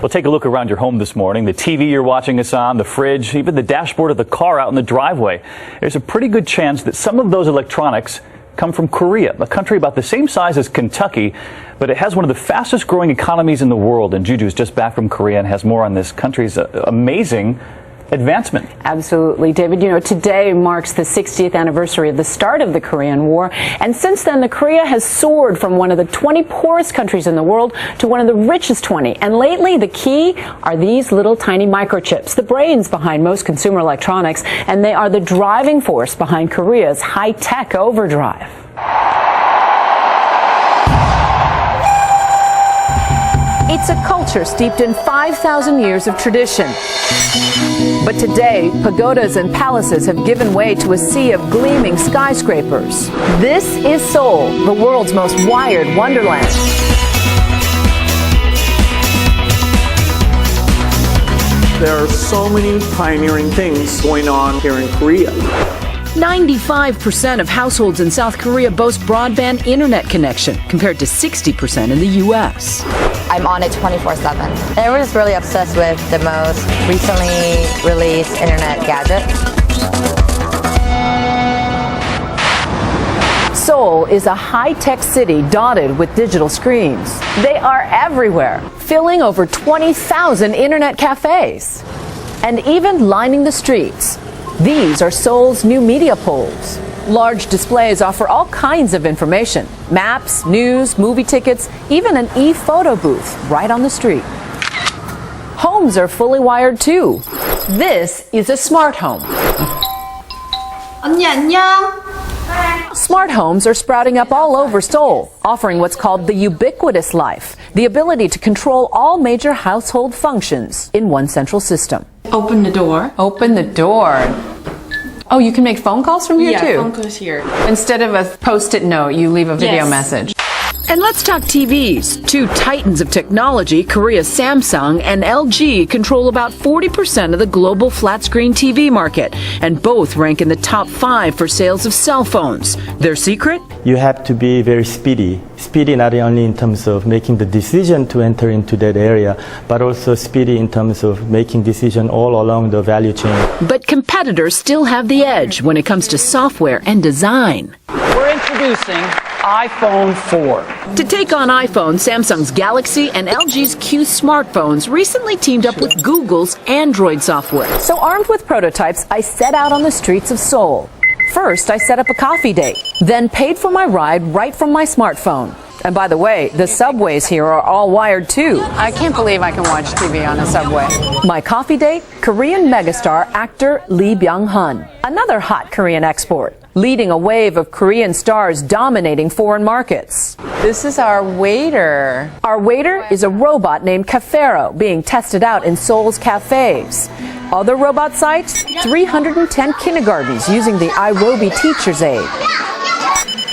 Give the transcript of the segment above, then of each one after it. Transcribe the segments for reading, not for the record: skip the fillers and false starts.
Well, take a look around your home this morning. The TV you're watching us on, the fridge, even the dashboard of the car out in the driveway. There's a pretty good chance that some of those electronics come from Korea, a country about the same size as Kentucky, but it has one of the fastest growing economies in the world. And Juju's just back from Korea and has more on this country's amazing advancement. Absolutely, David. You know, today marks the 60th anniversary of the start of the Korean War. And since then, the Korea has soared from one of the 20 poorest countries in the world to one of the richest 20. And lately, the key are these little tiny microchips, the brains behind most consumer electronics, and they are the driving force behind Korea's high-tech overdrive. It's a culture steeped in 5,000 years of tradition. But today, pagodas and palaces have given way to a sea of gleaming skyscrapers. This is Seoul, the world's most wired wonderland. There are so many pioneering things going on here in Korea. 95% of households in South Korea boast broadband internet connection, compared to 60% in the U.S. I'm on it 24/7. And we're just really obsessed with the most recently released internet gadget. Seoul is a high-tech city dotted with digital screens. They are everywhere, filling over 20,000 internet cafes, and even lining the streets. These are Seoul's new media poles. Large displays offer all kinds of information: maps, news, movie tickets, even an e-photo booth right on the street. Homes are fully wired too. This is a smart home. 언니 안녕. Smart homes are sprouting up all over Seoul, offering what's called the ubiquitous life, the ability to control all major household functions in one central system. Open the door. Open the door. Oh, you can make phone calls from here too? Yeah, phone calls here. Instead of a post-it note, you leave a video Yes. message. And let's talk TVs. Two titans of technology, Korea's Samsung and LG, control about 40% of the global flat-screen TV market, and both rank in the top 5 for sales of cell phones. Their secret? You have to be very speedy. Speedy not only in terms of making the decision to enter into that area, but also speedy in terms of making decision all along the value chain. But competitors still have the edge when it comes to software and design. We're introducing iPhone 4. To take on iPhone, Samsung's Galaxy and LG's Q smartphones recently teamed up with Google's Android software. So armed with prototypes, I set out on the streets of Seoul. First, I set up a coffee date, then paid for my ride right from my smartphone. And by the way, the subways here are all wired too. I can't believe I can watch TV on a subway. My coffee date, Korean megastar actor Lee Byung-hun, another hot Korean export, leading a wave of Korean stars dominating foreign markets. This is our waiter. Our waiter is a robot named Cafero being tested out in Seoul's cafes. Other robot sites, 310 kindergartens using the iRobi teacher's aid,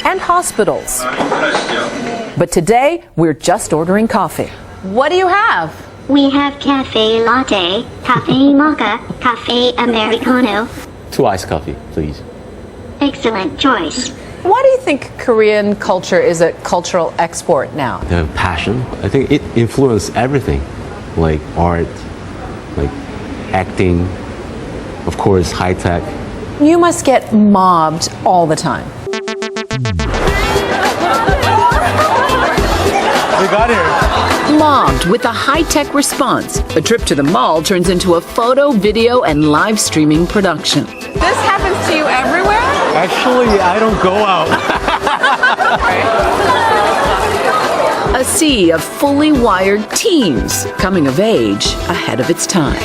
and hospitals. But today, we're just ordering coffee. What do you have? We have cafe latte, cafe mocha, cafe americano. 2 iced coffee, please. Excellent choice. Why do you think Korean culture is a cultural export now? The passion, I think it influenced everything, like art, like acting, of course, high tech. You must get mobbed all the time. We got here. Mobbed with a high-tech response. A trip to the mall turns into a photo, video, and live streaming production. This happens to you everywhere? Actually, I don't go out. A sea of fully wired teens coming of age ahead of its time.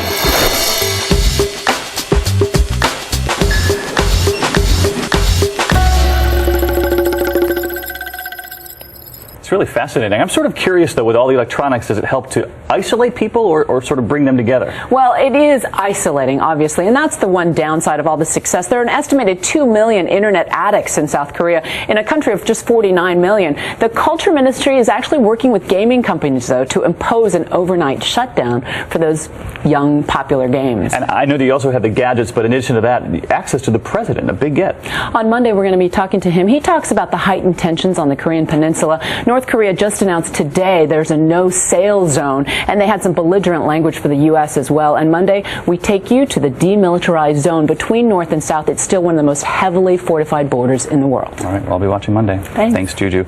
It's really fascinating. I'm sort of curious, though, with all the electronics, does it help to isolate people or sort of bring them together? Well, it is isolating, obviously, and that's the one downside of all the success. There are an estimated 2 million internet addicts in South Korea, in a country of just 49 million. The Culture Ministry is actually working with gaming companies, though, to impose an overnight shutdown for those young, popular games. And I know that you also have the gadgets, but in addition to that, access to the president, a big get. On Monday, we're going to be talking to him. He talks about the heightened tensions on the Korean Peninsula. North North Korea just announced today there's a no-sail zone, and they had some belligerent language for the U.S. as well. And Monday, we take you to the demilitarized zone between North and South. It's still one of the most heavily fortified borders in the world. All right, well, I'll be watching Monday. Thanks. Thanks, Juju.